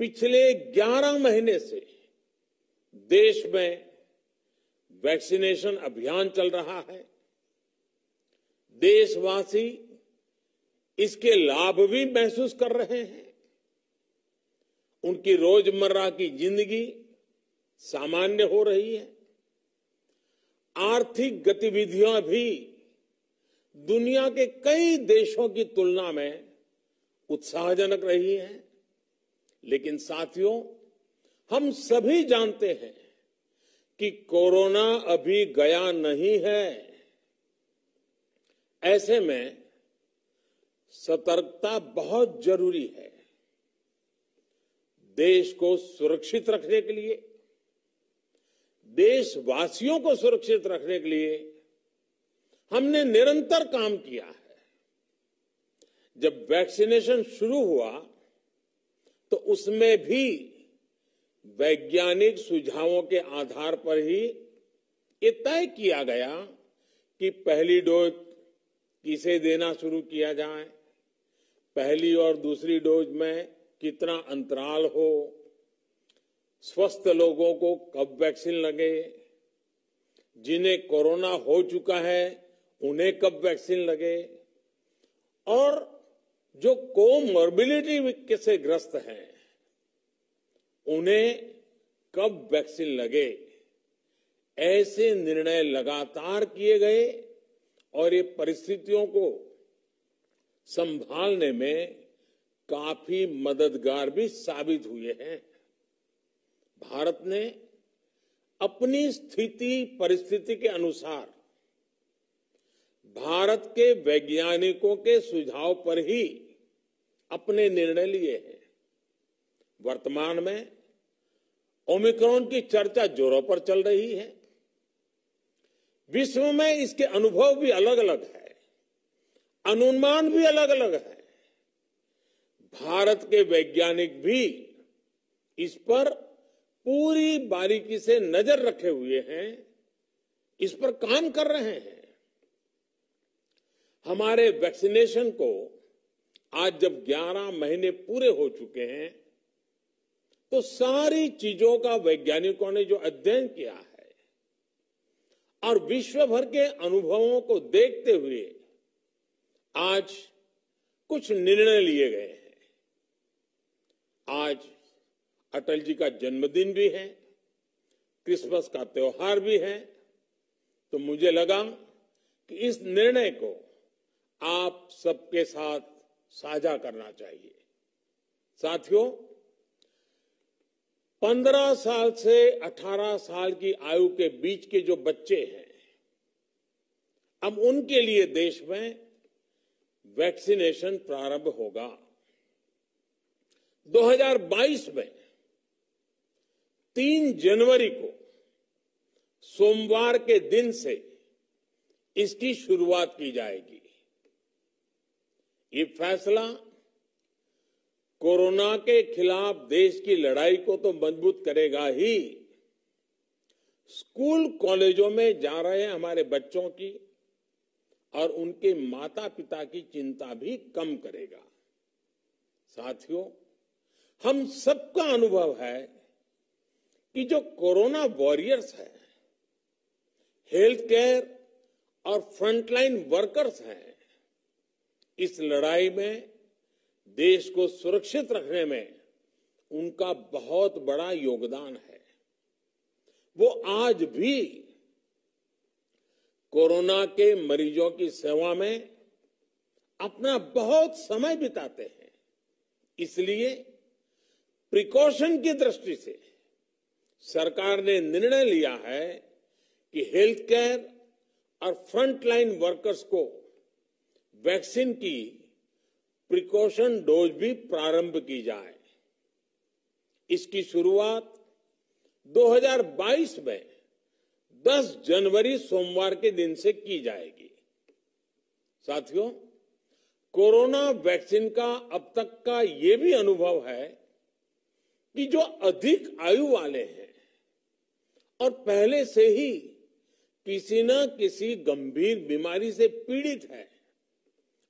पिछले 11 महीने से देश में वैक्सीनेशन अभियान चल रहा है। देशवासी इसके लाभ भी महसूस कर रहे हैं। उनकी रोजमर्रा की जिंदगी सामान्य हो रही है। आर्थिक गतिविधियां भी दुनिया के कई देशों की तुलना में उत्साहजनक रही हैं। लेकिन साथियों, हम सभी जानते हैं कि कोरोना अभी गया नहीं है। ऐसे में सतर्कता बहुत जरूरी है। देश को सुरक्षित रखने के लिए, देशवासियों को सुरक्षित रखने के लिए हमने निरंतर काम किया है। जब वैक्सीनेशन शुरू हुआ तो उसमें भी वैज्ञानिक सुझावों के आधार पर ही ये तय किया गया कि पहली डोज किसे देना शुरू किया जाए, पहली और दूसरी डोज में कितना अंतराल हो, स्वस्थ लोगों को कब वैक्सीन लगे, जिन्हें कोरोना हो चुका है उन्हें कब वैक्सीन लगे, और जो कोमॉर्बिडिटी से ग्रस्त हैं उन्हें कब वैक्सीन लगे। ऐसे निर्णय लगातार किए गए और ये परिस्थितियों को संभालने में काफी मददगार भी साबित हुए हैं। भारत ने अपनी स्थिति परिस्थिति के अनुसार भारत के वैज्ञानिकों के सुझाव पर ही अपने निर्णय लिए हैं। वर्तमान में ओमिक्रॉन की चर्चा जोरों पर चल रही है। विश्व में इसके अनुभव भी अलग अलग है, अनुमान भी अलग अलग है। भारत के वैज्ञानिक भी इस पर पूरी बारीकी से नजर रखे हुए हैं, इस पर काम कर रहे हैं। हमारे वैक्सीनेशन को आज जब 11 महीने पूरे हो चुके हैं तो सारी चीजों का वैज्ञानिकों ने जो अध्ययन किया है और विश्व भर के अनुभवों को देखते हुए आज कुछ निर्णय लिए गए हैं। आज अटल जी का जन्मदिन भी है, क्रिसमस का त्योहार भी है, तो मुझे लगा कि इस निर्णय को आप सबके साथ साझा करना चाहिए। साथियों, 15 साल से 18 साल की आयु के बीच के जो बच्चे हैं, अब उनके लिए देश में वैक्सीनेशन प्रारंभ होगा। 2022 में 3 जनवरी को सोमवार के दिन से इसकी शुरुआत की जाएगी। ये फैसला कोरोना के खिलाफ देश की लड़ाई को तो मजबूत करेगा ही, स्कूल कॉलेजों में जा रहे हमारे बच्चों की और उनके माता पिता की चिंता भी कम करेगा। साथियों, हम सबका अनुभव है कि जो कोरोना वॉरियर्स हैं, हेल्थ केयर और फ्रंटलाइन वर्कर्स हैं, इस लड़ाई में देश को सुरक्षित रखने में उनका बहुत बड़ा योगदान है। वो आज भी कोरोना के मरीजों की सेवा में अपना बहुत समय बिताते हैं। इसलिए प्रिकॉशन की दृष्टि से सरकार ने निर्णय लिया है कि हेल्थ केयर और फ्रंटलाइन वर्कर्स को वैक्सीन की प्रिकॉशन डोज भी प्रारंभ की जाए। इसकी शुरुआत 2022 में 10 जनवरी सोमवार के दिन से की जाएगी। साथियों, कोरोना वैक्सीन का अब तक का ये भी अनुभव है कि जो अधिक आयु वाले हैं और पहले से ही किसी न किसी गंभीर बीमारी से पीड़ित है,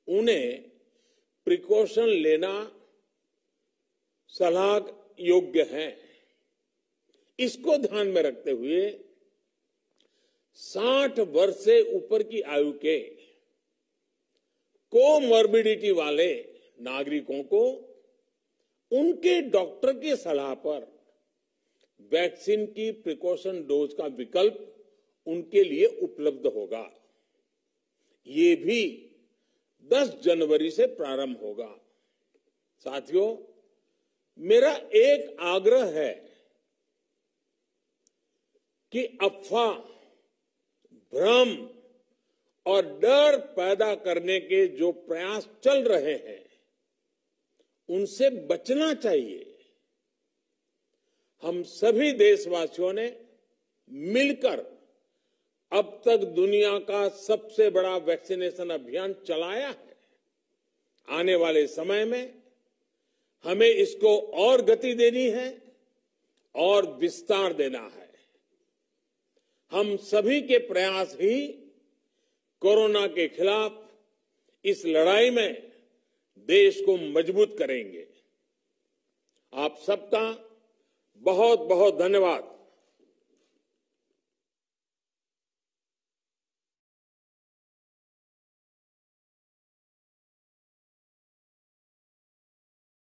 उन्हें प्रिकॉशन लेना सलाह योग्य हैं। इसको ध्यान में रखते हुए 60 वर्ष से ऊपर की आयु के कोमॉर्बिडिटी वाले नागरिकों को उनके डॉक्टर की सलाह पर वैक्सीन की प्रिकॉशन डोज का विकल्प उनके लिए उपलब्ध होगा। ये भी 10 जनवरी से प्रारंभ होगा। साथियों, मेरा एक आग्रह है कि अफवाह, भ्रम और डर पैदा करने के जो प्रयास चल रहे हैं, उनसे बचना चाहिए। हम सभी देशवासियों ने मिलकर अब तक दुनिया का सबसे बड़ा वैक्सीनेशन अभियान चलाया है। आने वाले समय में हमें इसको और गति देनी है और विस्तार देना है। हम सभी के प्रयास ही कोरोना के खिलाफ इस लड़ाई में देश को मजबूत करेंगे। आप सबका बहुत बहुत धन्यवाद।